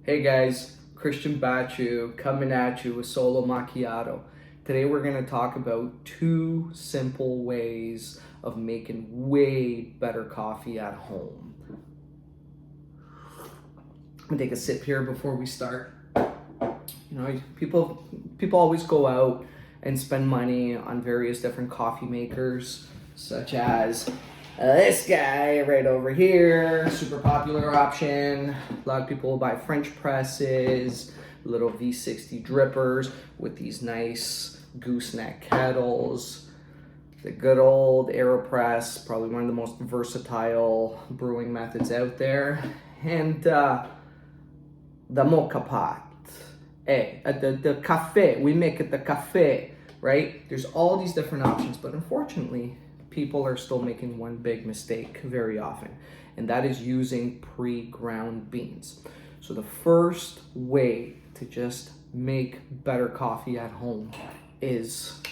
Hey guys, Christian Bachu coming at you with Solo Macchiato. Today we're going to talk about two simple ways of making way better coffee at home. I'm going to take a sip here before we start. You know, people always go out and spend money on various different coffee makers, such as this guy right over here, super popular option. A lot of people will buy French presses, little V60 drippers with these nice gooseneck kettles. The good old AeroPress, probably one of the most versatile brewing methods out there. And the mocha pot. The cafe, we make it the cafe, right? There's all these different options, but unfortunately, people are still making one big mistake very often, and that is using pre-ground beans. So the first way to just make better coffee at home is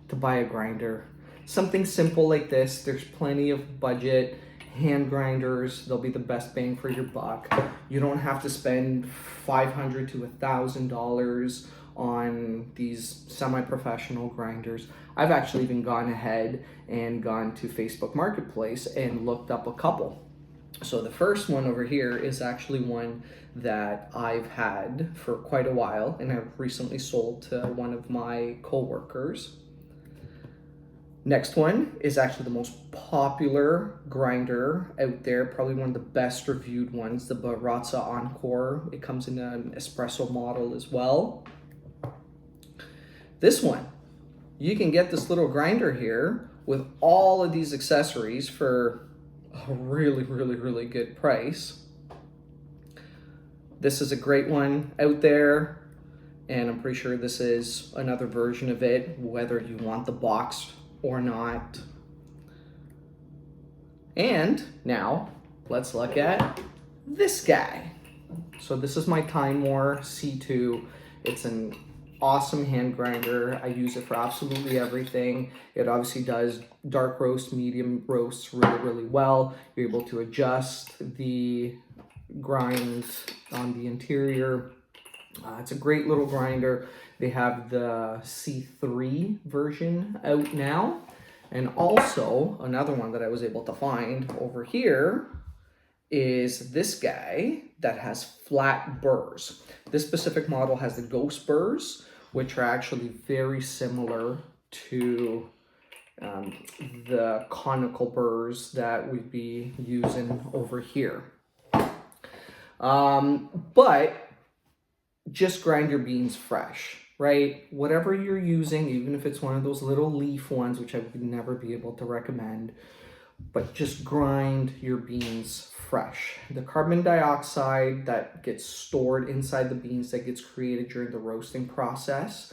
to buy a grinder. Something simple like this. There's plenty of budget hand grinders. They'll be the best bang for your buck. You don't have to spend $500 to $1,000 on these semi-professional grinders. I've actually even gone ahead and gone to Facebook Marketplace and looked up a couple. So the first one over here is actually one that I've had for quite a while, and I've recently sold to one of my coworkers. Next one is actually the most popular grinder out there, probably one of the best reviewed ones, the Barazza Encore. It comes in an espresso model as well. This one, you can get this little grinder here with all of these accessories for a really good price. This is a great one out there, and I'm pretty sure this is another version of it, whether you want the box or not. And now let's look at this guy. So this is my Time War C2. It's an awesome hand grinder. I use it for absolutely everything. It obviously does dark roast, medium roasts really well. You're able to adjust the grind on the interior. It's a great little grinder. They have the C3 version out now. And also, another one that I was able to find over here is this guy that has flat burrs. This specific model has the ghost burrs, which are actually very similar to the conical burrs that we'd be using over here. But just grind your beans fresh, right? Whatever you're using, even if it's one of those little leaf ones, which I would never be able to recommend, but just grind your beans fresh. The carbon dioxide that gets stored inside the beans that gets created during the roasting process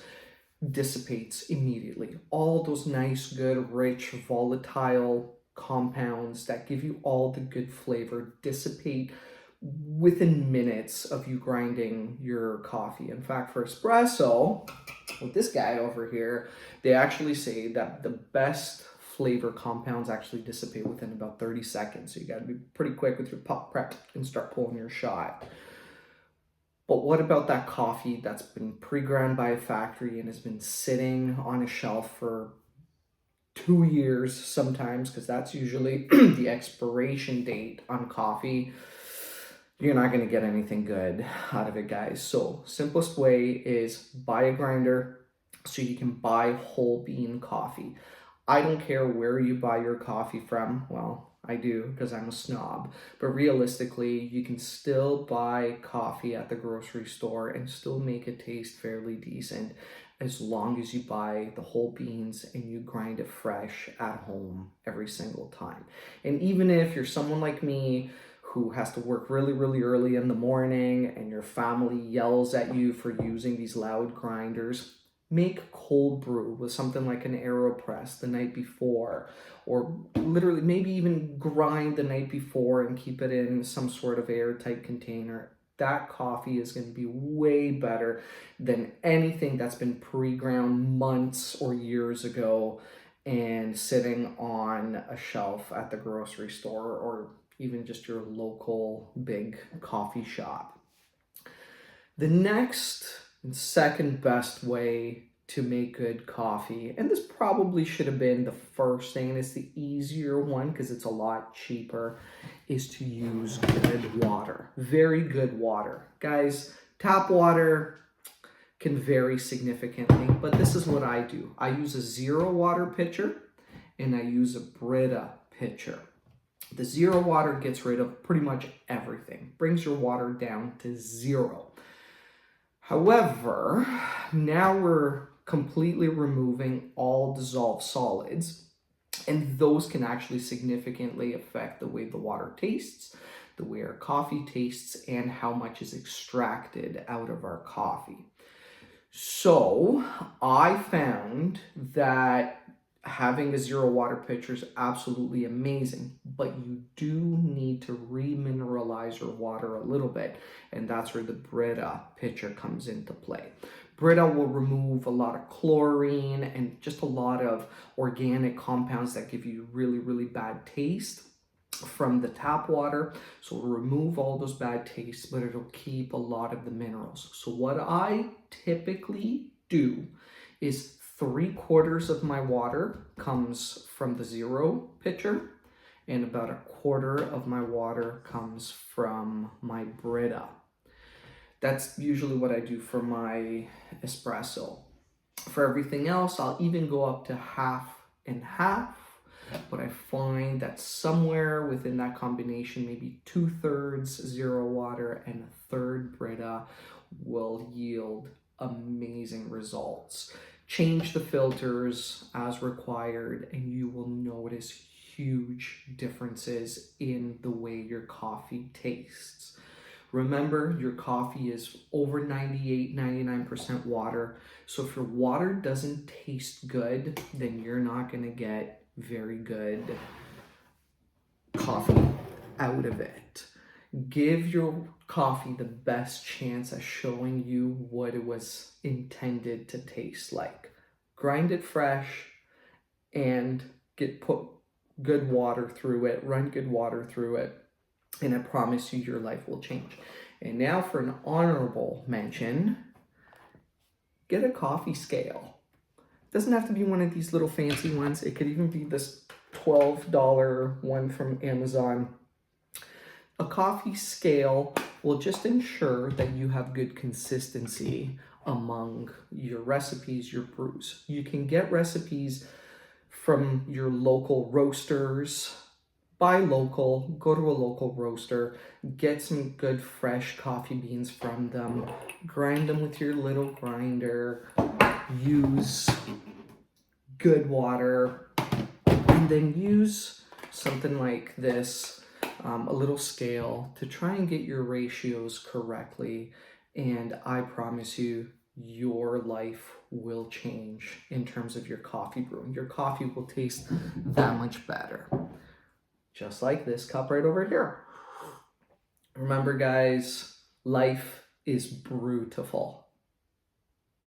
dissipates immediately. All those nice, good, rich, volatile compounds that give you all the good flavor dissipate within minutes of you grinding your coffee. In fact, for espresso, with this guy over here, they actually say that the best flavor compounds actually dissipate within about 30 seconds. So you got to be pretty quick with your pop prep and start pulling your shot. But what about that coffee that's been pre-ground by a factory and has been sitting on a shelf for 2 years sometimes, because that's usually the expiration date on coffee? You're not going to get anything good out of it, guys. So simplest way is buy a grinder so you can buy whole bean coffee. I don't care where you buy your coffee from. Well, I do because I'm a snob. But realistically, you can still buy coffee at the grocery store and still make it taste fairly decent as long as you buy the whole beans and you grind it fresh at home every single time. And even if you're someone like me who has to work really early in the morning and your family yells at you for using these loud grinders, make cold brew with something like an AeroPress the night before, or literally maybe even grind the night before and keep it in some sort of airtight container. That coffee is going to be way better than anything that's been pre-ground months or years ago and sitting on a shelf at the grocery store or even just your local big coffee shop. The next and second best way to make good coffee, and this probably should have been the first thing, and it's the easier one because it's a lot cheaper, is to use good water. Very good water. Guys, tap water can vary significantly, but this is what I do. I use a zero water pitcher and I use a Brita pitcher. The zero water gets rid of pretty much everything, brings your water down to zero. However, now we're completely removing all dissolved solids, and those can actually significantly affect the way the water tastes, the way our coffee tastes, and how much is extracted out of our coffee. So I found that having a zero water pitcher is absolutely amazing, but you do need to remineralize your water a little bit, and that's where the Brita pitcher comes into play. Brita will remove a lot of chlorine and just a lot of organic compounds that give you really, really bad taste from the tap water. So it'll remove all those bad tastes, but it'll keep a lot of the minerals. So what I typically do is 3/4 of my water comes from the zero pitcher, and about 1/4 of my water comes from my Brita. That's usually what I do for my espresso. For everything else, I'll even go up to half and half, but I find that somewhere within that combination, maybe 2/3 zero water and 1/3 Brita will yield amazing results. Change the filters as required, and you will notice huge differences in the way your coffee tastes. Remember, your coffee is over 98-99% water. So if your water doesn't taste good, then you're not going to get very good coffee out of it. Give your coffee the best chance at showing you what it was intended to taste like. Grind it fresh and put good water through it, run good water through it, and I promise you your life will change. And now for an honorable mention, get a coffee scale. It doesn't have to be one of these little fancy ones. It could even be this $12 one from Amazon. A coffee scale will just ensure that you have good consistency among your recipes, your brews. You can get recipes from your local roasters. Buy local, go to a local roaster, get some good fresh coffee beans from them, grind them with your little grinder, use good water, and then use something like this, a little scale, to try and get your ratios correctly. And I promise you, your life will change in terms of your coffee brewing. Your coffee will taste that much better. Just like this cup right over here. Remember, guys, life is beautiful.